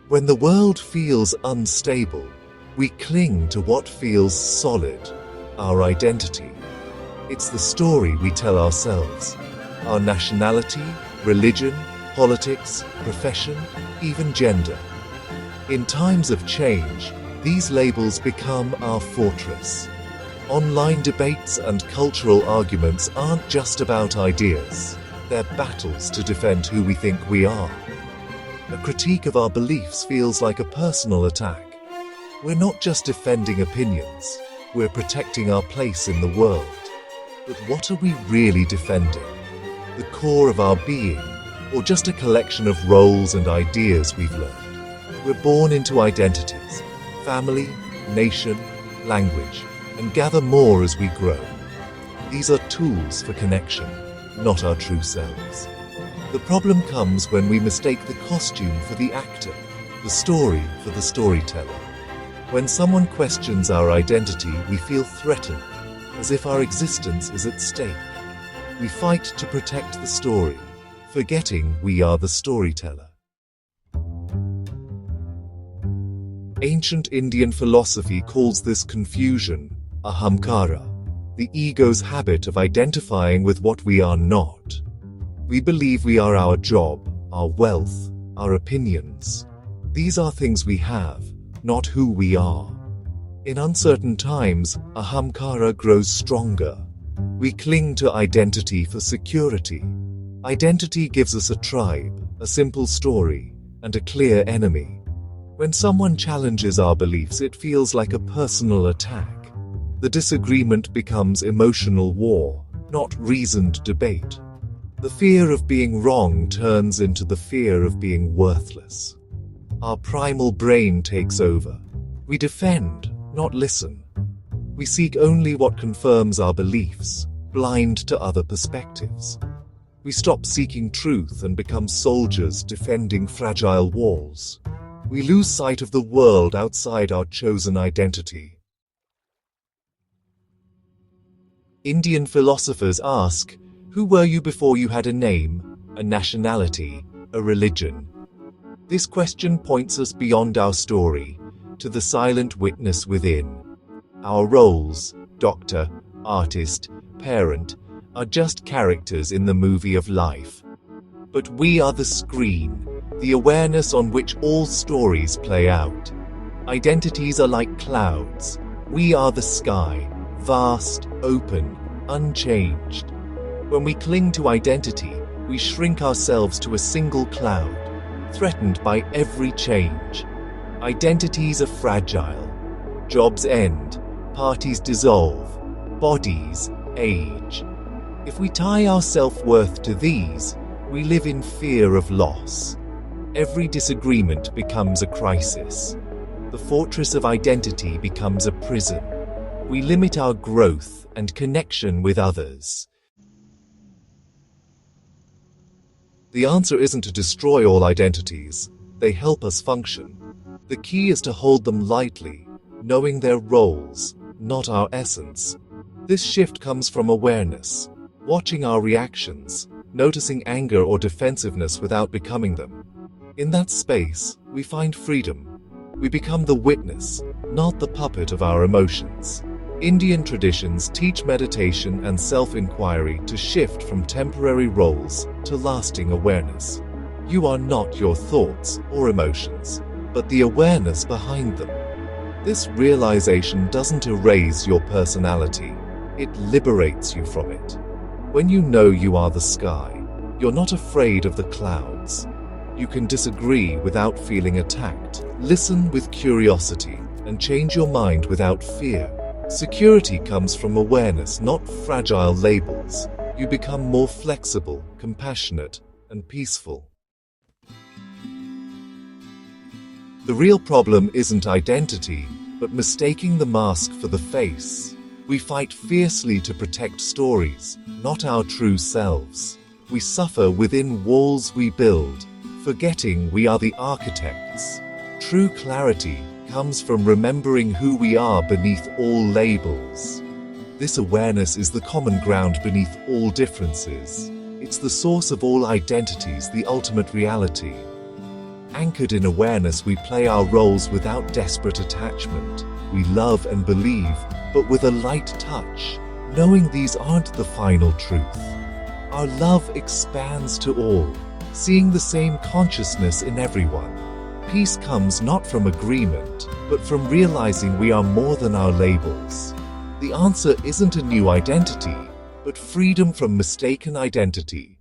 When the world feels unstable, we cling to what feels solid, our identity. It's the story we tell ourselves. Our nationality, religion, politics, profession, even gender. In times of change, these labels become our fortress. Online debates and cultural arguments aren't just about ideas. They're battles to defend who we think we are. A critique of our beliefs feels like a personal attack. We're not just defending opinions, we're protecting our place in the world. But what are we really defending? The core of our being, or just a collection of roles and ideas we've learned? We're born into identities, family, nation, language, and gather more as we grow. These are tools for connection, not our true selves. The problem comes when we mistake the costume for the actor, the story for the storyteller. When someone questions our identity, we feel threatened, as if our existence is at stake. We fight to protect the story, forgetting we are the storyteller. Ancient Indian philosophy calls this confusion ahamkara, the ego's habit of identifying with what we are not. We believe we are our job, our wealth, our opinions. These are things we have, not who we are. In uncertain times, ahamkara grows stronger. We cling to identity for security. Identity gives us a tribe, a simple story, and a clear enemy. When someone challenges our beliefs, it feels like a personal attack. The disagreement becomes emotional war, not reasoned debate. The fear of being wrong turns into the fear of being worthless. Our primal brain takes over. We defend, not listen. We seek only what confirms our beliefs, blind to other perspectives. We stop seeking truth and become soldiers defending fragile walls. We lose sight of the world outside our chosen identity. Indian philosophers ask, who were you before you had a name, a nationality, a religion? This question points us beyond our story, to the silent witness within. Our roles, doctor, artist, parent, are just characters in the movie of life. But we are the screen, the awareness on which all stories play out. Identities are like clouds. We are the sky, vast, open, unchanged. When we cling to identity, we shrink ourselves to a single cloud, threatened by every change. Identities are fragile. Jobs end, parties dissolve, bodies age. If we tie our self-worth to these, we live in fear of loss. Every disagreement becomes a crisis. The fortress of identity becomes a prison. We limit our growth and connection with others. The answer isn't to destroy all identities. They help us function. The key is to hold them lightly, knowing their roles, not our essence. This shift comes from awareness, watching our reactions, noticing anger or defensiveness without becoming them. In that space, we find freedom. We become the witness, not the puppet of our emotions. Indian traditions teach meditation and self-inquiry to shift from temporary roles to lasting awareness. You are not your thoughts or emotions, but the awareness behind them. This realization doesn't erase your personality, it liberates you from it. When you know you are the sky, you're not afraid of the clouds. You can disagree without feeling attacked, listen with curiosity, and change your mind without fear. Security comes from awareness, not fragile labels. You become more flexible, compassionate, and peaceful. The real problem isn't identity, but mistaking the mask for the face. We fight fiercely to protect stories, not our true selves. We suffer within walls we build, forgetting we are the architects. True clarity comes from remembering who we are beneath all labels. This awareness is the common ground beneath all differences. It's the source of all identities, the ultimate reality. Anchored in awareness, we play our roles without desperate attachment. We love and believe, but with a light touch, knowing these aren't the final truth. Our love expands to all, seeing the same consciousness in everyone. Peace comes not from agreement, but from realizing we are more than our labels. The answer isn't a new identity, but freedom from mistaken identity.